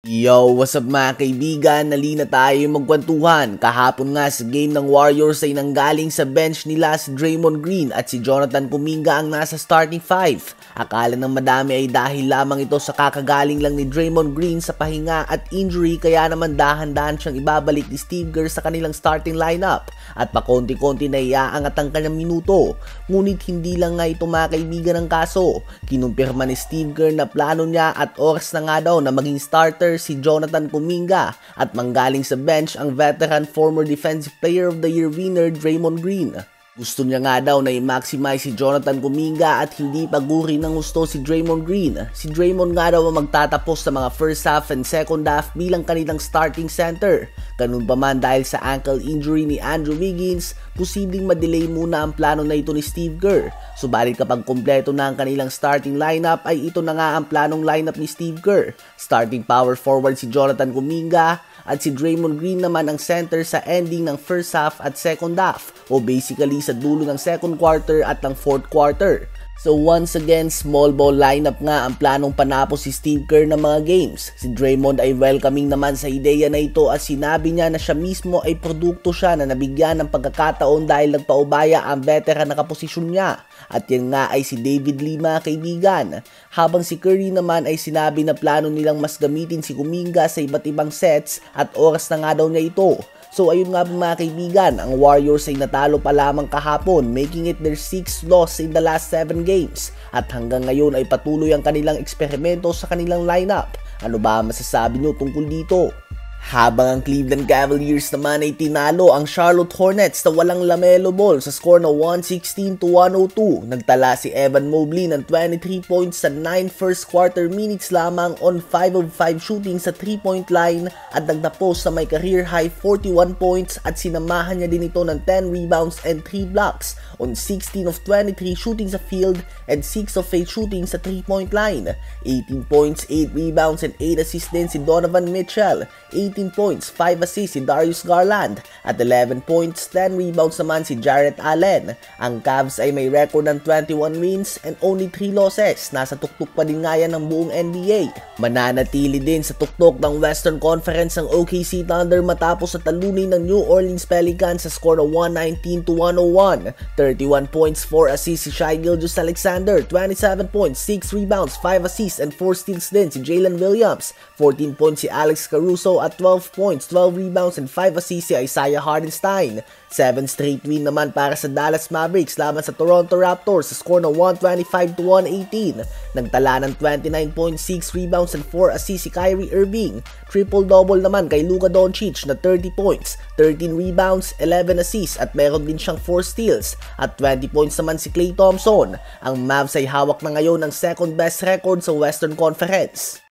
Yo, what's up mga kaibigan? Nalina tayo magkwentuhan. Kahapon nga sa game ng Warriors ay nanggaling sa bench nila si Draymond Green at si Jonathan Kuminga ang nasa starting five. Akala ng madami ay dahil lamang ito sa kakagaling lang ni Draymond Green sa pahinga at injury, kaya naman dahan-dahan siyang ibabalik ni Steve Kerr sa kanilang starting lineup at pakonti-konti na iaangat ang kanyang minuto. Ngunit hindi lang nga ito mga kaibigan ang kaso. Kinumpirma ni Steve Kerr na plano niya at oras na nga daw na maging starter si Jonathan Kuminga at manggaling sa bench ang veteran former Defensive Player of the Year winner Draymond Green. Gusto niya nga daw na i-maximize si Jonathan Kuminga at hindi paguri ng gusto si Draymond Green. Si Draymond nga daw ang magtatapos sa mga first half and second half bilang kanilang starting center. Ganun pa man, dahil sa ankle injury ni Andrew Wiggins, posibleng madelay muna ang plano na ito ni Steve Kerr. Subalit kapag kumpleto na ang kanilang starting lineup ay ito na nga ang planong lineup ni Steve Kerr. Starting power forward si Jonathan Kuminga at si Draymond Green naman ang center sa ending ng first half at second half, o basically sa dulo ng second quarter at ng fourth quarter. So once again, small ball lineup nga ang planong panapos si Steve Kerr ng mga games. Si Draymond ay welcoming naman sa ideya na ito at sinabi niya na siya mismo ay produkto siya na nabigyan ng pagkakataon dahil nagpaubaya ang veteran na kaposisyon niya. At yan nga ay si David Lee mga kaibigan. Habang si Curry naman ay sinabi na plano nilang mas gamitin si Kuminga sa iba't ibang sets at oras na nga daw niya ito. So ayun nga mga kaibigan, ang Warriors ay natalo pa lamang kahapon, making it their 6th loss in the last 7 games. At hanggang ngayon ay patuloy ang kanilang eksperimento sa kanilang lineup. Ano ba masasabi nyo tungkol dito? Habang ang Cleveland Cavaliers naman ay tinalo ang Charlotte Hornets na walang LaMelo Ball sa score na 116-102. Nagtala si Evan Mobley ng 23 points sa 9 first quarter minutes lamang on 5 of 5 shooting sa 3-point line at nagtapos sa may career high 41 points at sinamahan niya din ito ng 10 rebounds and 3 blocks on 16 of 23 shooting sa field and 6 of 8 shooting sa 3-point line. 18 points, 8 rebounds and 8 assists din si Donovan Mitchell. 18 points, 5 assists si Darius Garland at 11 points, 10 rebounds naman si Jarrett Allen. Ang Cavs ay may record ng 21 wins and only 3 losses. Nasa tuktok pa din nga yan ng buong NBA. Mananatili din sa tuktok ng Western Conference ang OKC Thunder matapos sa talunin ng New Orleans Pelicans sa score na 119-101. 31 points, 4 assists si Shai Gilgeous-Alexander, 27 points, 6 rebounds, 5 assists and 4 steals din si Jalen Williams. 14 points si Alex Caruso at 12 points, 12 rebounds and 5 assists si Isaiah Hartenstein. 7 straight win naman para sa Dallas Mavericks laban sa Toronto Raptors sa score na 125-118. Nagtala ng 29.6 rebounds and 4 assists si Kyrie Irving. Triple-double naman kay Luka Doncic na 30 points, 13 rebounds, 11 assists at meron din siyang 4 steals. At 20 points naman si Klay Thompson. Ang Mavs ay hawak na ngayon ng second best record sa Western Conference.